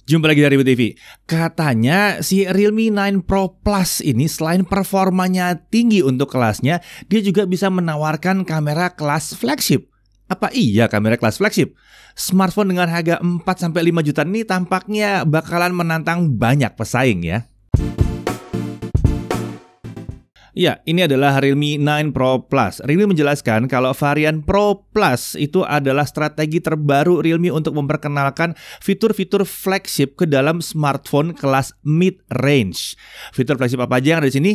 Jumpa lagi dari TV. Katanya si Realme 9 Pro Plus ini selain performanya tinggi untuk kelasnya, dia juga bisa menawarkan kamera kelas flagship. Apa iya kamera kelas flagship? Smartphone dengan harga 4-5 juta ini tampaknya bakalan menantang banyak pesaing ya. Ya, ini adalah Realme 9 Pro Plus. Realme menjelaskan kalau varian Pro Plus itu adalah strategi terbaru Realme untuk memperkenalkan fitur-fitur flagship ke dalam smartphone kelas mid-range. Fitur flagship apa aja yang ada di sini?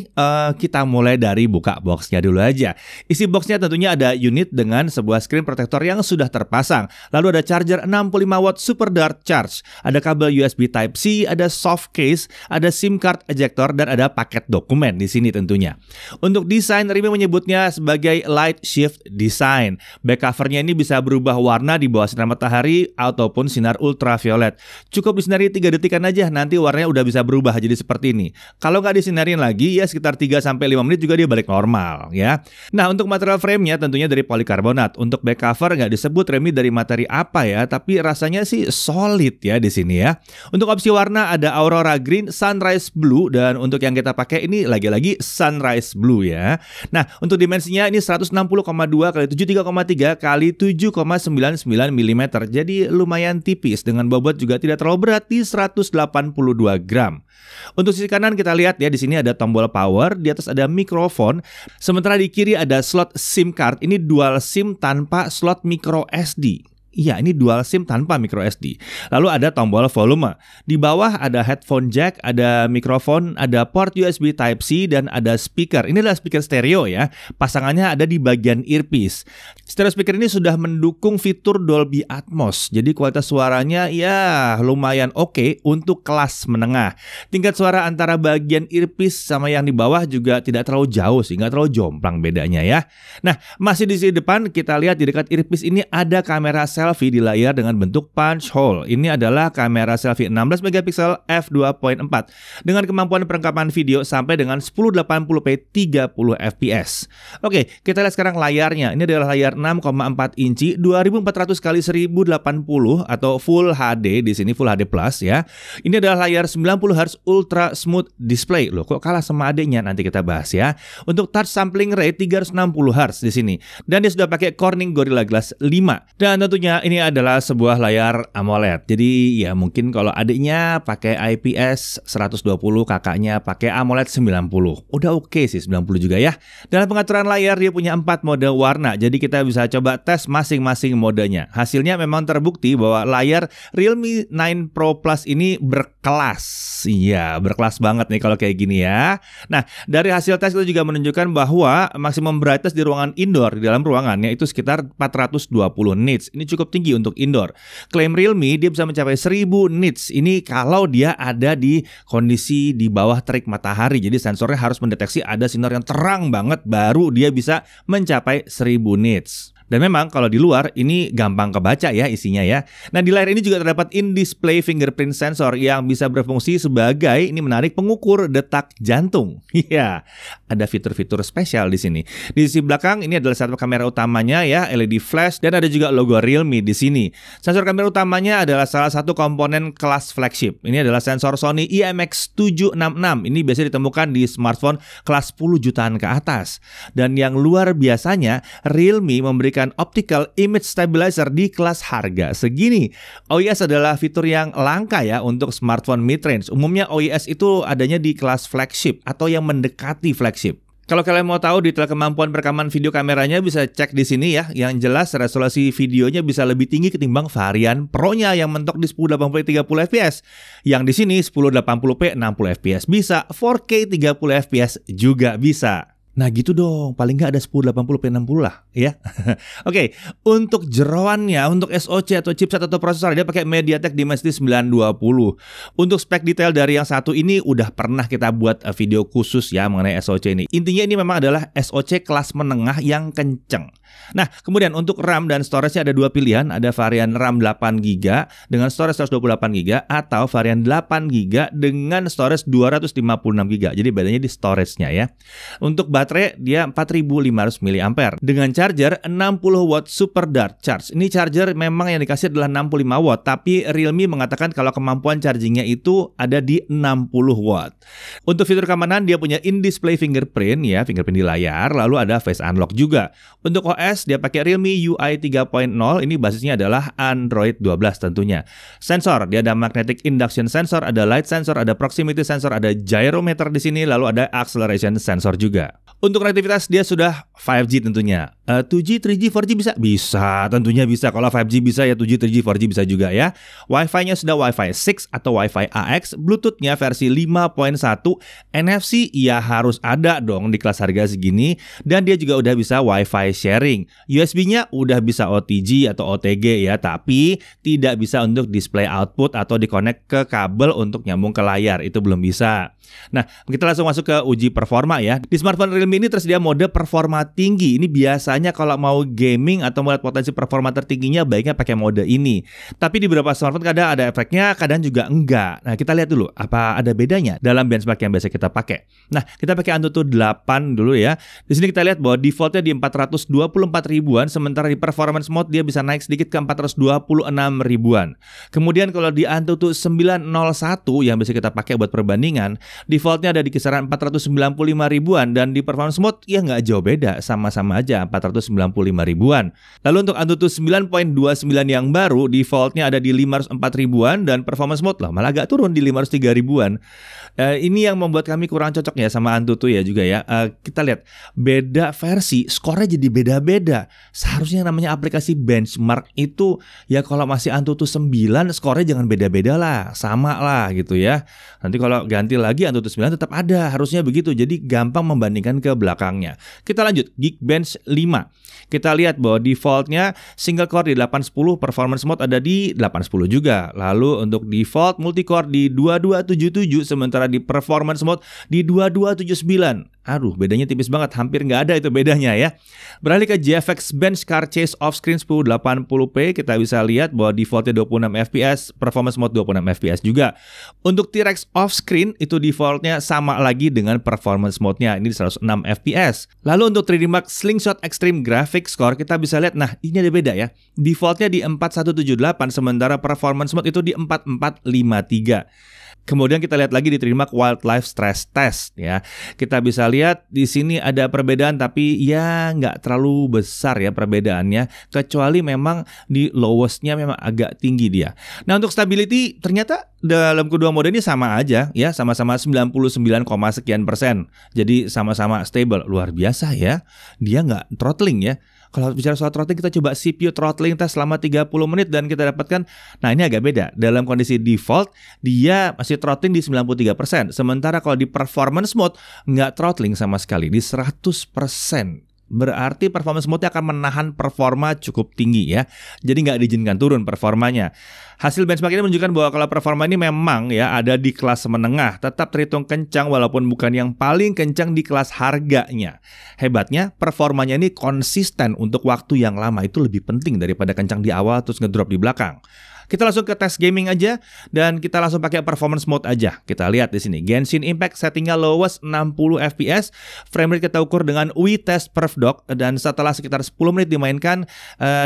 Kita mulai dari buka boxnya dulu aja. Isi boxnya tentunya ada unit dengan sebuah screen protector yang sudah terpasang. Lalu ada charger 65 watt super dart charge. Ada kabel USB Type-C, ada soft case, ada SIM card ejector, dan ada paket dokumen di sini tentunya. Untuk desain, Realme menyebutnya sebagai light shift design. Back covernya ini bisa berubah warna di bawah sinar matahari ataupun sinar ultraviolet. Cukup disinari 3 detikan aja, nanti warnanya udah bisa berubah jadi seperti ini. Kalau nggak disinarin lagi, ya sekitar 3-5 menit juga dia balik normal ya. Nah, untuk material frame-nya tentunya dari polikarbonat. Untuk back cover nggak disebut Realme dari materi apa ya, tapi rasanya sih solid ya di sini ya. Untuk opsi warna ada Aurora Green, Sunrise Blue, dan untuk yang kita pakai ini lagi-lagi Sunrise Blue ya. Nah, untuk dimensinya ini 160,2 x 73,3 x 7,99 mm. Jadi lumayan tipis dengan bobot juga tidak terlalu berat di 182 gram. Untuk sisi kanan kita lihat ya, di sini ada tombol power, di atas ada mikrofon, sementara di kiri ada slot SIM card. Ini dual SIM tanpa slot micro SD. Iya, ini dual SIM tanpa micro SD. Lalu ada tombol volume. Di bawah ada headphone jack, ada mikrofon, ada port USB Type-C, dan ada speaker. Ini adalah speaker stereo ya. Pasangannya ada di bagian earpiece. Stereo speaker ini sudah mendukung fitur Dolby Atmos. Jadi kualitas suaranya ya lumayan oke untuk kelas menengah. Tingkat suara antara bagian earpiece sama yang di bawah juga tidak terlalu jauh sih, nggak terlalu jomplang bedanya ya. Nah, masih di sisi depan kita lihat di dekat earpiece ini ada kamera selfie di layar dengan bentuk punch hole. Ini adalah kamera selfie 16 megapiksel f2.4 dengan kemampuan perekaman video sampai dengan 1080p 30 fps. Oke, kita lihat sekarang layarnya. Ini adalah layar 6,4 inci 2400 x 1080 atau Full HD, di sini Full HD Plus ya. Ini adalah layar 90 Hz Ultra Smooth Display. Loh, kok kalah sama adanya? Nanti kita bahas ya. Untuk touch sampling rate 360 Hz di sini. Dan dia sudah pakai Corning Gorilla Glass 5. Dan tentunya ini adalah sebuah layar AMOLED. Jadi ya mungkin kalau adiknya pakai IPS 120, kakaknya pakai AMOLED 90. Udah oke sih 90 juga ya. Dalam pengaturan layar dia punya 4 mode warna. Jadi kita bisa coba tes masing-masing modenya. Hasilnya memang terbukti bahwa layar Realme 9 Pro Plus ini berkelas. Iya, berkelas banget nih kalau kayak gini ya. Nah, dari hasil tes itu juga menunjukkan bahwa maksimum brightness di ruangan indoor, di dalam ruangannya itu sekitar 420 nits. Ini cukup tinggi untuk indoor. Klaim Realme dia bisa mencapai 1000 nits. Ini kalau dia ada di kondisi di bawah terik matahari. Jadi sensornya harus mendeteksi ada sinar yang terang banget baru dia bisa mencapai 1000 nits. Dan memang kalau di luar ini gampang kebaca ya isinya ya. Nah, di layar ini juga terdapat in-display fingerprint sensor yang bisa berfungsi sebagai, ini menarik, pengukur detak jantung. Iya, ada fitur-fitur spesial di sini. Di sisi belakang ini adalah satu kamera utamanya ya, LED flash, dan ada juga logo Realme di sini. Sensor kamera utamanya adalah salah satu komponen kelas flagship. Ini adalah sensor Sony IMX766. Ini biasa ditemukan di smartphone kelas 10 jutaan ke atas. Dan yang luar biasanya, Realme memberikan optical image stabilizer di kelas harga segini. OIS adalah fitur yang langka ya untuk smartphone mid-range. Umumnya OIS itu adanya di kelas flagship atau yang mendekati flagship. Kalau kalian mau tahu detail kemampuan perekaman video kameranya bisa cek di sini ya. Yang jelas resolusi videonya bisa lebih tinggi ketimbang varian Pro-nya yang mentok di 1080p 30 fps. Yang di sini 1080p 60 fps bisa, 4K 30 fps juga bisa. Nah gitu dong, paling nggak ada 1080p 60 lah ya. Oke, untuk jeroannya, untuk SoC atau chipset atau prosesor dia pakai MediaTek Dimensity 920. Untuk spek detail dari yang satu ini udah pernah kita buat video khusus ya mengenai SoC ini. Intinya ini memang adalah SoC kelas menengah yang kenceng. Nah, kemudian untuk RAM dan storage-nya ada dua pilihan, ada varian RAM 8GB dengan storage 128GB atau varian 8GB dengan storage 256GB. Jadi bedanya di storage-nya ya. Untuk baterai dia 4500 mAh dengan charger 60 watt super dart charge. Ini charger memang yang dikasih adalah 65 watt, tapi Realme mengatakan kalau kemampuan chargingnya itu ada di 60 watt. Untuk fitur keamanan dia punya in-display fingerprint ya, fingerprint di layar, lalu ada face unlock juga. Untuk OS dia pakai Realme UI 3.0, ini basisnya adalah Android 12 tentunya. Sensor dia ada magnetic induction sensor, ada light sensor, ada proximity sensor, ada gyrometer di sini, lalu ada acceleration sensor juga. Untuk konektivitas dia sudah 5G tentunya. 2G, 3G, 4G bisa? Bisa, tentunya bisa. Kalau 5G bisa ya 2G, 3G, 4G bisa juga ya. Wi-Fi-nya sudah Wi-Fi 6 atau Wi-Fi AX, Bluetooth-nya versi 5.1, NFC ya harus ada dong di kelas harga segini, dan dia juga udah bisa Wi-Fi sharing. USB-nya udah bisa OTG atau OTG ya, tapi tidak bisa untuk display output atau dikonek ke kabel untuk nyambung ke layar, itu belum bisa. Nah, kita langsung masuk ke uji performa ya. Di smartphone Realme ini tersedia mode performa tinggi. Ini biasanya kalau mau gaming atau melihat potensi performa tertingginya baiknya pakai mode ini. Tapi di beberapa smartphone kadang ada efeknya, kadang juga enggak. Nah, kita lihat dulu apa ada bedanya dalam benchmark yang biasa kita pakai. Nah, kita pakai Antutu 8 dulu ya. Di sini kita lihat bahwa defaultnya di 424 ribuan, sementara di performance mode dia bisa naik sedikit ke 426 ribuan. Kemudian kalau di Antutu 901 yang biasa kita pakai buat perbandingan, defaultnya ada di kisaran 495 ribuan, dan di performance mode ya nggak jauh beda, sama-sama aja 495 ribuan. Lalu untuk Antutu 9.29 yang baru, defaultnya ada di 504 ribuan, dan performance mode lah malah agak turun di 503 ribuan. Ini yang membuat kami kurang cocok ya sama Antutu ya juga ya. Kita lihat beda versi, skornya jadi beda-beda. Seharusnya yang namanya aplikasi benchmark itu ya kalau masih Antutu 9 skornya jangan beda-beda lah, sama lah gitu ya. Nanti kalau ganti lagi Antutu 9 tetap ada, harusnya begitu. Jadi gampang membandingkan ke belakangnya. Kita lanjut, Geekbench 5. Kita lihat bahwa defaultnya single core di 810, performance mode ada di 810 juga. Lalu untuk default multicore di 2277, sementara di performance mode di 2279. Aduh, bedanya tipis banget, hampir nggak ada itu bedanya ya. Beralih ke GFX Bench Car Chase Offscreen 1080p, kita bisa lihat bahwa defaultnya 26 fps, performance mode 26 fps juga. Untuk T-Rex Offscreen itu defaultnya sama lagi dengan performance mode-nya, ini di 106 fps. Lalu untuk 3D Mark Slingshot Extreme Graphics Score kita bisa lihat, nah ini ada beda ya. Defaultnya di 4178, sementara performance mode itu di 4453. Kemudian kita lihat lagi di 3D Mark Wildlife Stress Test ya. Kita bisa lihat di sini ada perbedaan, tapi ya nggak terlalu besar ya perbedaannya, kecuali memang di lowestnya memang agak tinggi dia. Nah, untuk stability ternyata dalam kedua mode ini sama aja ya, sama-sama 99, sekian persen. Jadi sama-sama stable, luar biasa ya. Dia nggak throttling ya. Kalau bicara soal throttling, kita coba CPU throttling test selama 30 menit dan kita dapatkan, nah ini agak beda. Dalam kondisi default, dia masih throttling di 93%. Sementara kalau di performance mode, nggak throttling sama sekali, di 100%. Berarti performance mode akan menahan performa cukup tinggi ya. Jadi nggak diizinkan turun performanya. Hasil benchmark ini menunjukkan bahwa kalau performa ini memang ya ada di kelas menengah, tetap terhitung kencang walaupun bukan yang paling kencang di kelas harganya. Hebatnya performanya ini konsisten untuk waktu yang lama, itu lebih penting daripada kencang di awal terus ngedrop di belakang. Kita langsung ke tes gaming aja dan kita langsung pakai performance mode aja. Kita lihat di sini Genshin Impact settingnya lowest 60 fps, frame rate kita ukur dengan UI Test Perf Dock, dan setelah sekitar 10 menit dimainkan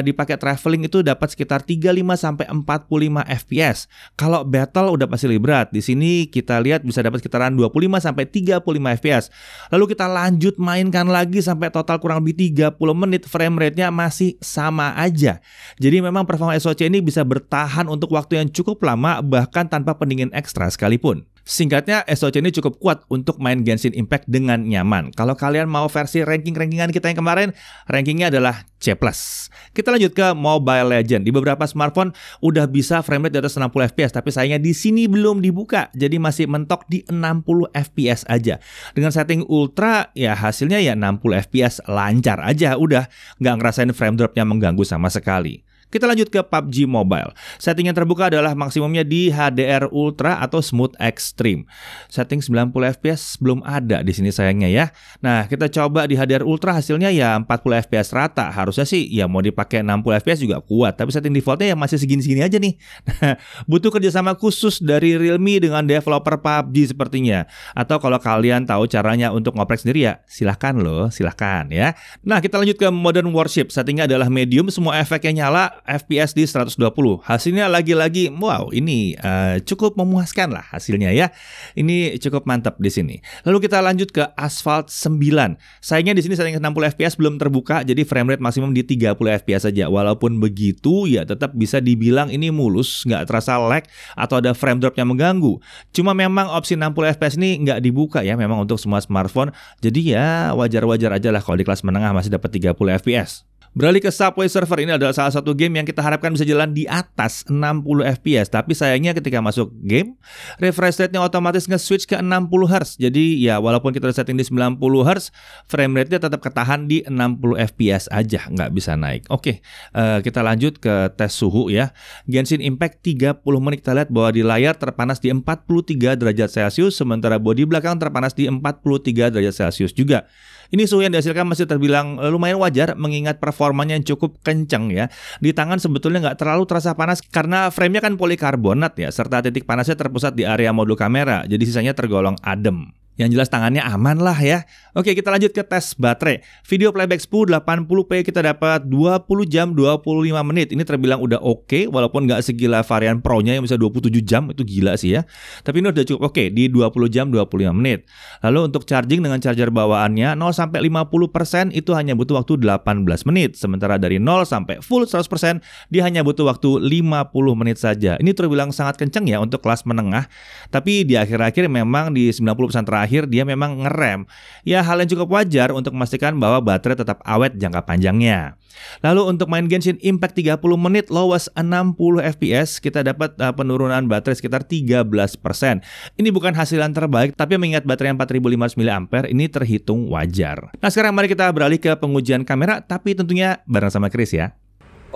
dipakai traveling itu dapat sekitar 35 sampai 45 fps. Kalau battle udah pasti lebih berat. Di sini kita lihat bisa dapat sekitaran 25 sampai 35 fps. Lalu kita lanjut mainkan lagi sampai total kurang lebih 30 menit, frame rate-nya masih sama aja. Jadi memang performa SoC ini bisa bertahan untuk waktu yang cukup lama, bahkan tanpa pendingin ekstra sekalipun. Singkatnya, SoC ini cukup kuat untuk main Genshin Impact dengan nyaman. Kalau kalian mau versi rankingan kita yang kemarin, rankingnya adalah C+. Kita lanjut ke Mobile Legends. Di beberapa smartphone udah bisa frame rate di atas 60 fps, tapi sayangnya di sini belum dibuka, jadi masih mentok di 60 fps aja. Dengan setting ultra, ya hasilnya ya 60 fps lancar aja, udah nggak ngerasain frame dropnya mengganggu sama sekali. Kita lanjut ke PUBG Mobile. Setting yang terbuka adalah maksimumnya di HDR Ultra atau Smooth Extreme. Setting 90 FPS belum ada di sini sayangnya ya. Nah, kita coba di HDR Ultra, hasilnya ya 40 FPS rata. Harusnya sih ya mau dipakai 60 FPS juga kuat, tapi setting defaultnya ya masih segini-segini aja nih. Butuh kerjasama khusus dari Realme dengan developer PUBG sepertinya. Atau kalau kalian tahu caranya untuk ngoprek sendiri ya silahkan loh, silahkan ya. Nah, kita lanjut ke Modern Warship. Settingnya adalah medium, semua efeknya nyala, FPS di 120. Hasilnya lagi-lagi, wow, ini cukup memuaskan lah hasilnya ya. Ini cukup mantap di sini. Lalu kita lanjut ke Asphalt 9. Sayangnya di sini setting 60 FPS belum terbuka, jadi frame rate maksimum di 30 FPS saja. Walaupun begitu, ya tetap bisa dibilang ini mulus, nggak terasa lag atau ada frame drop yang mengganggu. Cuma memang opsi 60 FPS ini nggak dibuka ya, memang untuk semua smartphone. Jadi ya wajar-wajar aja lah kalau di kelas menengah masih dapat 30 FPS. Beralih ke Subway Surfer, ini adalah salah satu game yang kita harapkan bisa jalan di atas 60 FPS. Tapi sayangnya ketika masuk game, refresh rate-nya otomatis nge-switch ke 60 Hz. Jadi ya walaupun kita setting di 90 Hz, frame rate-nya tetap ketahan di 60 FPS aja, nggak bisa naik. Oke, kita lanjut ke tes suhu ya. Genshin Impact 30 menit, kita lihat bahwa di layar terpanas di 43 derajat Celcius, sementara bodi belakang terpanas di 43 derajat Celcius juga. Ini suhu yang dihasilkan masih terbilang lumayan wajar mengingat performanya yang cukup kencang ya. Di tangan sebetulnya nggak terlalu terasa panas karena framenya kan polikarbonat ya, serta titik panasnya terpusat di area modul kamera, jadi sisanya tergolong adem. Yang jelas tangannya aman lah ya. Oke, kita lanjut ke tes baterai. Video playback 1080p kita dapat 20 jam 25 menit. Ini terbilang udah oke, walaupun nggak segila varian Pro-nya yang bisa 27 jam, itu gila sih ya. Tapi ini udah cukup oke di 20 jam 25 menit. Lalu untuk charging dengan charger bawaannya 0-50% itu hanya butuh waktu 18 menit. Sementara dari 0 sampai full 100% dia hanya butuh waktu 50 menit saja. Ini terbilang sangat kenceng ya untuk kelas menengah. Tapi di akhir-akhir memang di 90% terakhir dia memang ngerem. Ya hal yang cukup wajar untuk memastikan bahwa baterai tetap awet jangka panjangnya. Lalu untuk main Genshin Impact 30 menit lowest 60 FPS kita dapat penurunan baterai sekitar 13%. Ini bukan hasil yang terbaik, tapi mengingat baterai 4500 mAh ini terhitung wajar. Nah sekarang mari kita beralih ke pengujian kamera, tapi tentunya bareng sama Chris ya.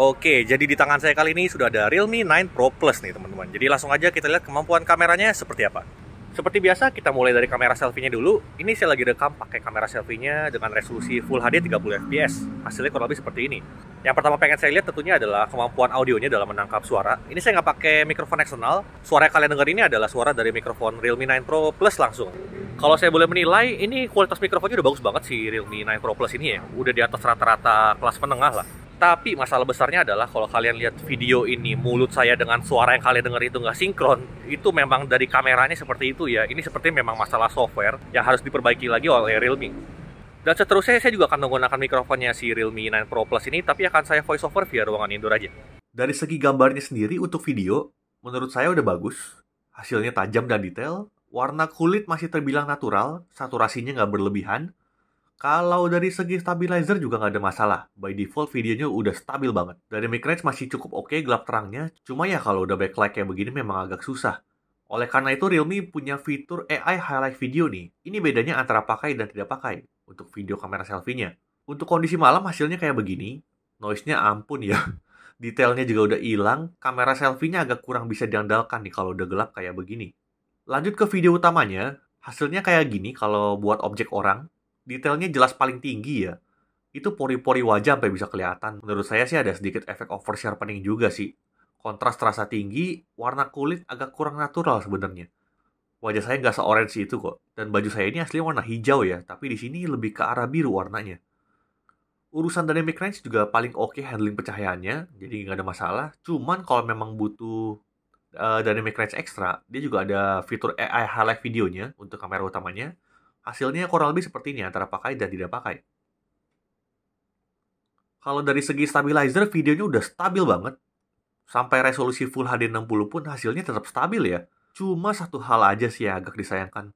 Oke, jadi di tangan saya kali ini sudah ada Realme 9 Pro Plus nih teman-teman. Jadi langsung aja kita lihat kemampuan kameranya seperti apa. Seperti biasa, kita mulai dari kamera selfie-nya dulu. Ini saya lagi rekam pakai kamera selfie-nya dengan resolusi Full HD 30 fps. Hasilnya kurang lebih seperti ini. Yang pertama pengen saya lihat tentunya adalah kemampuan audionya dalam menangkap suara. Ini saya nggak pakai mikrofon eksternal. Suara yang kalian dengar ini adalah suara dari mikrofon Realme 9 Pro Plus langsung. Kalau saya boleh menilai, ini kualitas mikrofonnya udah bagus banget sih Realme 9 Pro Plus ini ya. Udah di atas rata-rata kelas menengah lah. Tapi masalah besarnya adalah kalau kalian lihat video ini, mulut saya dengan suara yang kalian dengar itu nggak sinkron, itu memang dari kameranya seperti itu ya. Ini seperti memang masalah software yang harus diperbaiki lagi oleh Realme. Dan seterusnya saya juga akan menggunakan mikrofonnya si Realme 9 Pro Plus ini, tapi akan saya voice over via ruangan indoor aja. Dari segi gambarnya sendiri untuk video, menurut saya udah bagus. Hasilnya tajam dan detail, warna kulit masih terbilang natural, saturasinya nggak berlebihan. Kalau dari segi stabilizer juga nggak ada masalah. By default videonya udah stabil banget. Dari mic range masih cukup oke gelap terangnya. Cuma ya kalau udah backlight kayak begini memang agak susah. Oleh karena itu Realme punya fitur AI Highlight Video nih. Ini bedanya antara pakai dan tidak pakai untuk video kamera selfie-nya. Untuk kondisi malam hasilnya kayak begini. Noise-nya ampun ya. Detailnya juga udah hilang. Kamera selfie-nya agak kurang bisa diandalkan nih kalau udah gelap kayak begini. Lanjut ke video utamanya. Hasilnya kayak gini kalau buat objek orang. Detailnya jelas paling tinggi ya. Itu pori-pori wajah sampai bisa kelihatan. Menurut saya sih ada sedikit efek oversharpening juga sih. Kontras terasa tinggi, warna kulit agak kurang natural sebenarnya. Wajah saya nggak se-orange itu kok. Dan baju saya ini aslinya warna hijau ya, tapi di sini lebih ke arah biru warnanya. Urusan dynamic range juga paling oke handling pencahayaannya, jadi nggak ada masalah. Cuman kalau memang butuh dynamic range ekstra, dia juga ada fitur AI highlight videonya untuk kamera utamanya. Hasilnya kurang lebih seperti ini antara pakai dan tidak pakai. Kalau dari segi stabilizer, videonya udah stabil banget. Sampai resolusi Full HD 60 pun hasilnya tetap stabil ya. Cuma satu hal aja sih yang agak disayangkan.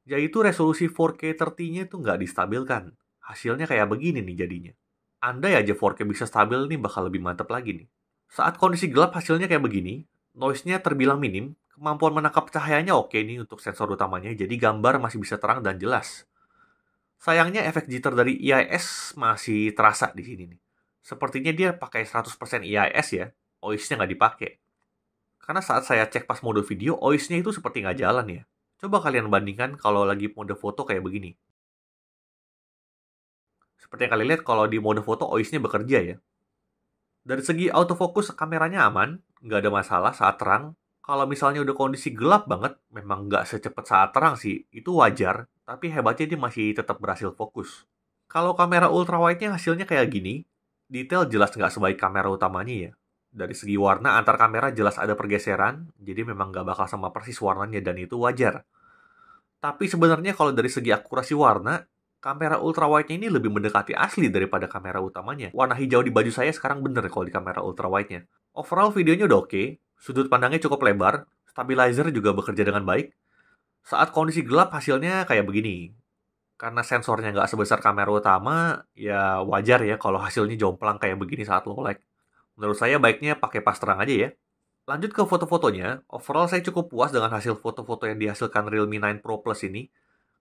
Yaitu resolusi 4K 30-nya itu nggak distabilkan. Hasilnya kayak begini nih jadinya. Andai aja 4K bisa stabil nih bakal lebih mantap lagi nih. Saat kondisi gelap hasilnya kayak begini. Noise-nya terbilang minim. Kemampuan menangkap cahayanya oke nih untuk sensor utamanya, jadi gambar masih bisa terang dan jelas. Sayangnya efek jitter dari IIS masih terasa di sini nih. Sepertinya dia pakai 100% IIS ya, OIS-nya nggak dipakai. Karena saat saya cek pas mode video, OIS-nya itu seperti nggak jalan ya. Coba kalian bandingkan kalau lagi mode foto kayak begini. Seperti yang kalian lihat kalau di mode foto OIS-nya bekerja ya. Dari segi autofocus kameranya aman, nggak ada masalah saat terang. Kalau misalnya udah kondisi gelap banget, memang nggak secepat saat terang sih, itu wajar. Tapi hebatnya dia masih tetap berhasil fokus. Kalau kamera ultrawide-nya hasilnya kayak gini, detail jelas nggak sebaik kamera utamanya ya. Dari segi warna antar kamera jelas ada pergeseran, jadi memang nggak bakal sama persis warnanya dan itu wajar. Tapi sebenarnya kalau dari segi akurasi warna, kamera ultrawide-nya ini lebih mendekati asli daripada kamera utamanya. Warna hijau di baju saya sekarang bener kalau di kamera ultrawide-nya. Overall videonya udah oke, sudut pandangnya cukup lebar, stabilizer juga bekerja dengan baik. Saat kondisi gelap hasilnya kayak begini. Karena sensornya nggak sebesar kamera utama, ya wajar ya kalau hasilnya jomplang kayak begini saat low light. Menurut saya baiknya pakai pas terang aja ya. Lanjut ke foto-fotonya, overall saya cukup puas dengan hasil foto-foto yang dihasilkan Realme 9 Pro Plus ini.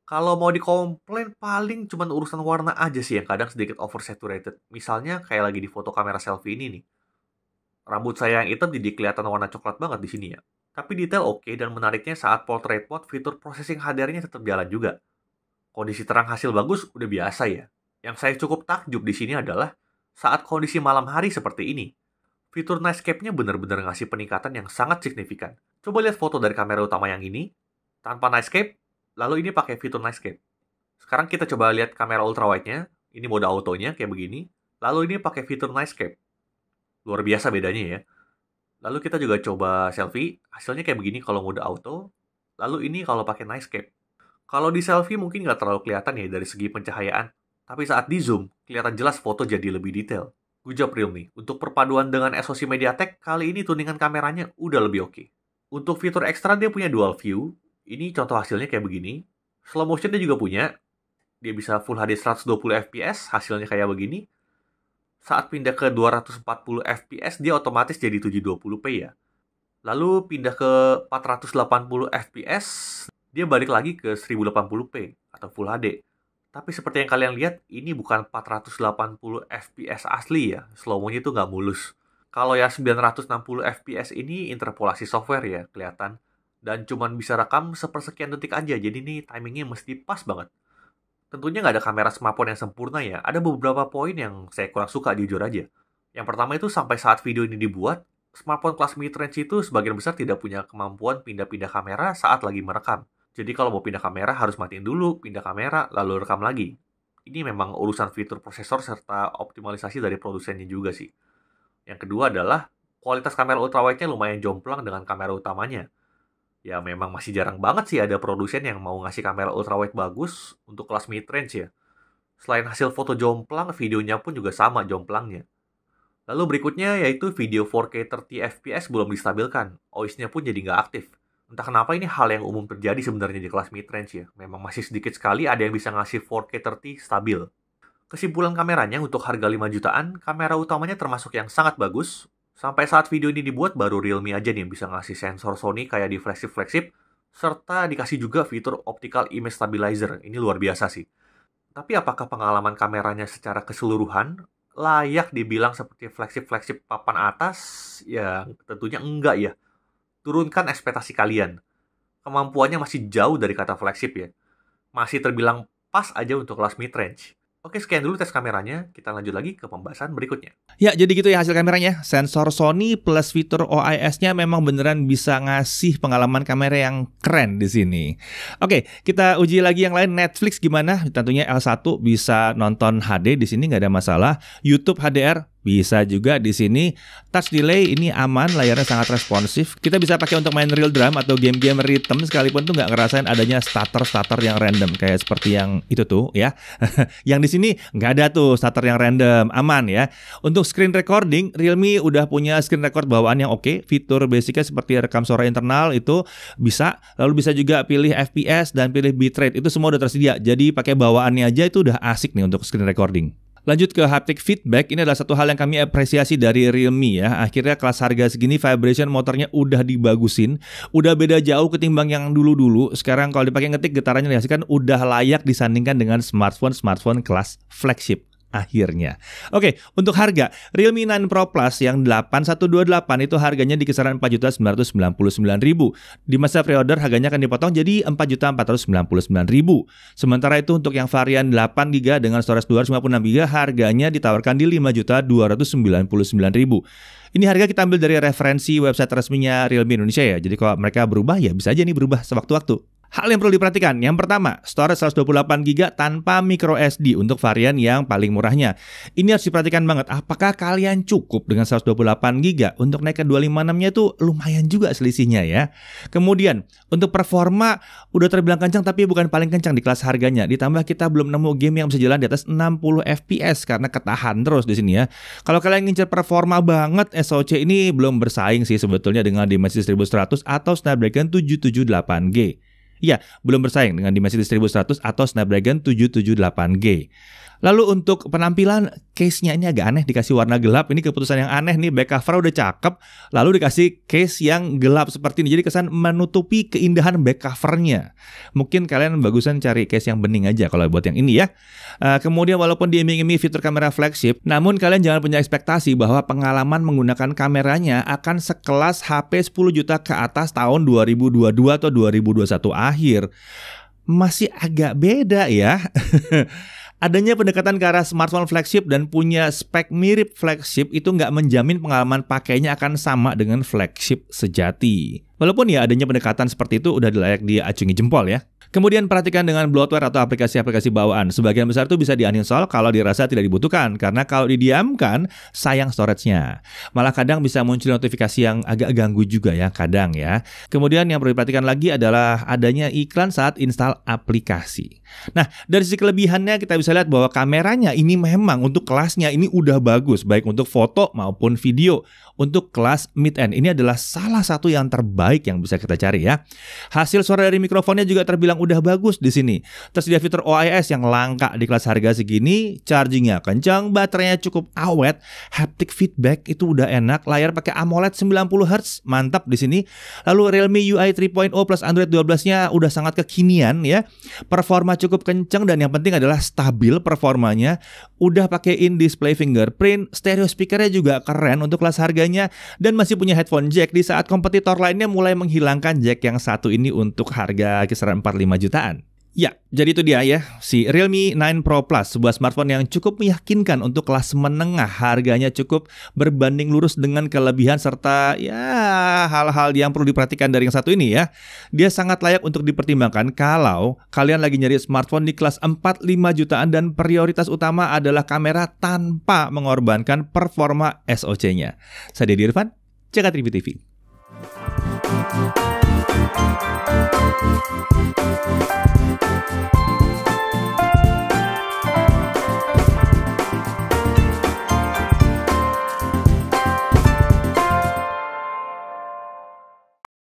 Kalau mau dikomplain paling cuman urusan warna aja sih yang kadang sedikit oversaturated. Misalnya kayak lagi di foto kamera selfie ini nih. Rambut saya yang hitam jadi kelihatan warna coklat banget di sini ya. Tapi detail oke dan menariknya saat portrait mode fitur processing HDR-nya tetap jalan juga. Kondisi terang hasil bagus udah biasa ya. Yang saya cukup takjub di sini adalah saat kondisi malam hari seperti ini. Fitur Nightscape-nya benar-benar ngasih peningkatan yang sangat signifikan. Coba lihat foto dari kamera utama yang ini, tanpa Nightscape, lalu ini pakai fitur Nightscape. Sekarang kita coba lihat kamera ultrawide-nya, ini mode autonya kayak begini, lalu ini pakai fitur Nightscape. Luar biasa bedanya ya. Lalu kita juga coba selfie, hasilnya kayak begini kalau mode auto, lalu ini kalau pakai Nightscape. Kalau di selfie mungkin nggak terlalu kelihatan ya dari segi pencahayaan, tapi saat di zoom, kelihatan jelas foto jadi lebih detail. Good job Realme. Untuk perpaduan dengan SoC MediaTek, kali ini tuningan kameranya udah lebih oke. Untuk fitur ekstra dia punya dual view. Ini contoh hasilnya kayak begini. Slow motion dia juga punya. Dia bisa Full HD 120 fps, hasilnya kayak begini. Saat pindah ke 240 fps, dia otomatis jadi 720p ya. Lalu pindah ke 480 fps, dia balik lagi ke 1080p atau Full HD. Tapi seperti yang kalian lihat, ini bukan 480 fps asli ya. Slow-mo-nya itu nggak mulus. Kalau yang 960 fps ini interpolasi software ya, kelihatan. Dan cuman bisa rekam sepersekian detik aja, jadi ini timingnya mesti pas banget. Tentunya nggak ada kamera smartphone yang sempurna ya. Ada beberapa poin yang saya kurang suka, jujur aja. Yang pertama itu sampai saat video ini dibuat, smartphone kelas mid-range itu sebagian besar tidak punya kemampuan pindah-pindah kamera saat lagi merekam. Jadi kalau mau pindah kamera harus matiin dulu, pindah kamera, lalu rekam lagi. Ini memang urusan fitur prosesor serta optimalisasi dari produsennya juga sih. Yang kedua adalah kualitas kamera ultrawide-nya lumayan jomplang dengan kamera utamanya. Ya memang masih jarang banget sih ada produsen yang mau ngasih kamera ultrawide bagus untuk kelas mid-range ya. Selain hasil foto jomplang, videonya pun juga sama jomplangnya. Lalu berikutnya yaitu video 4K 30fps belum distabilkan, OIS-nya pun jadi nggak aktif. Entah kenapa ini hal yang umum terjadi sebenarnya di kelas mid-range ya. Memang masih sedikit sekali ada yang bisa ngasih 4K 30 stabil. Kesimpulan kameranya untuk harga 5 jutaan, kamera utamanya termasuk yang sangat bagus. Sampai saat video ini dibuat baru Realme aja nih yang bisa ngasih sensor Sony kayak di flagship, serta dikasih juga fitur optical image stabilizer. Ini luar biasa sih. Tapi apakah pengalaman kameranya secara keseluruhan layak dibilang seperti flagship papan atas? Ya tentunya enggak ya. Turunkan ekspektasi kalian. Kemampuannya masih jauh dari kata flagship ya. Masih terbilang pas aja untuk kelas mid-range. Oke, sekian dulu tes kameranya. Kita lanjut lagi ke pembahasan berikutnya. Ya, jadi gitu ya hasil kameranya. Sensor Sony plus fitur OIS-nya memang beneran bisa ngasih pengalaman kamera yang keren di sini. Oke, kita uji lagi yang lain. Netflix gimana? Tentunya L1 bisa nonton HD di sini nggak ada masalah. YouTube HDR bisa juga di sini. Touch delay ini aman, layarnya sangat responsif. Kita bisa pakai untuk main real drum atau game-game rhythm sekalipun tuh nggak ngerasain adanya stutter yang random kayak seperti yang itu tuh ya. Yang di sini nggak ada tuh stutter yang random, aman ya. Untuk screen recording, Realme udah punya screen record bawaan yang oke. Fitur basicnya seperti rekam suara internal itu bisa. Lalu bisa juga pilih FPS dan pilih bitrate. Itu semua udah tersedia. Jadi pakai bawaannya aja itu udah asik nih untuk screen recording. Lanjut ke haptic feedback, ini adalah satu hal yang kami apresiasi dari Realme ya. Akhirnya kelas harga segini vibration motornya udah dibagusin. Udah beda jauh ketimbang yang dulu-dulu. Sekarang kalau dipakai ngetik getarannya dikasihkan udah layak disandingkan dengan smartphone kelas flagship. akhirnya. Oke, untuk harga Realme 9 Pro Plus yang 8128 itu harganya di kisaran 4.999.000. Di masa pre-order harganya akan dipotong jadi 4.499.000. Sementara itu untuk yang varian 8GB dengan storage 256GB harganya ditawarkan di 5.299.000. Ini harga kita ambil dari referensi website resminya Realme Indonesia ya. Jadi kalau mereka berubah ya bisa aja nih berubah sewaktu-waktu. Hal yang perlu diperhatikan, yang pertama, storage 128GB tanpa micro SD untuk varian yang paling murahnya. Ini harus diperhatikan banget, apakah kalian cukup dengan 128GB? Untuk naik ke 256-nya itu lumayan juga selisihnya ya. Kemudian, untuk performa udah terbilang kencang tapi bukan paling kencang di kelas harganya. Ditambah kita belum nemu game yang bisa jalan di atas 60 FPS karena ketahan terus di sini ya. Kalau kalian ngincer performa banget, SoC ini belum bersaing sih sebetulnya dengan Dimensity 1100 atau Snapdragon 778G. Ya, belum bersaing dengan Dimensity 1100 atau Snapdragon 778G. Lalu untuk penampilan, case-nya ini agak aneh, dikasih warna gelap. Ini keputusan yang aneh nih, back cover udah cakep, lalu dikasih case yang gelap seperti ini. Jadi kesan menutupi keindahan back covernya. Mungkin kalian bagusan cari case yang bening aja kalau buat yang ini ya. Kemudian walaupun diiming-imingi fitur kamera flagship, namun kalian jangan punya ekspektasi bahwa pengalaman menggunakan kameranya akan sekelas HP 10 juta ke atas tahun 2022 atau 2021 akhir. Masih agak beda ya. Adanya pendekatan ke arah smartphone flagship dan punya spek mirip flagship itu nggak menjamin pengalaman pakainya akan sama dengan flagship sejati. Walaupun ya adanya pendekatan seperti itu udah layak diacungi jempol ya. Kemudian perhatikan dengan bloatware atau aplikasi-aplikasi bawaan. Sebagian besar itu bisa di-uninstall kalau dirasa tidak dibutuhkan. Karena kalau didiamkan, sayang storage-nya. Malah kadang bisa muncul notifikasi yang agak ganggu juga ya, kadang ya. Kemudian yang perlu diperhatikan lagi adalah adanya iklan saat install aplikasi. Nah, dari sisi kelebihannya kita bisa lihat bahwa kameranya ini memang untuk kelasnya ini udah bagus. Baik untuk foto maupun video. Untuk kelas mid-end, ini adalah salah satu yang terbaik yang bisa kita cari ya. Hasil suara dari mikrofonnya juga terbilang udah bagus di sini. Tersedia fitur OIS yang langka di kelas harga segini, chargingnya kencang, baterainya cukup awet, haptic feedback itu udah enak, layar pakai AMOLED 90Hz, mantap di sini. Lalu Realme UI 3.0 plus Android 12-nya udah sangat kekinian ya. Performa cukup kencang dan yang penting adalah stabil performanya. Udah pakai in-display fingerprint, stereo speakernya juga keren untuk kelas harga dan masih punya headphone jack di saat kompetitor lainnya mulai menghilangkan jack yang satu ini untuk harga kisaran 45 jutaan. Ya, jadi itu dia ya, si Realme 9 Pro Plus, sebuah smartphone yang cukup meyakinkan untuk kelas menengah. Harganya cukup berbanding lurus dengan kelebihan serta ya hal-hal yang perlu diperhatikan dari yang satu ini ya. Dia sangat layak untuk dipertimbangkan kalau kalian lagi nyari smartphone di kelas 4-5 jutaan dan prioritas utama adalah kamera tanpa mengorbankan performa SoC-nya. Saya Deddy Irfan, Jagat Review TV.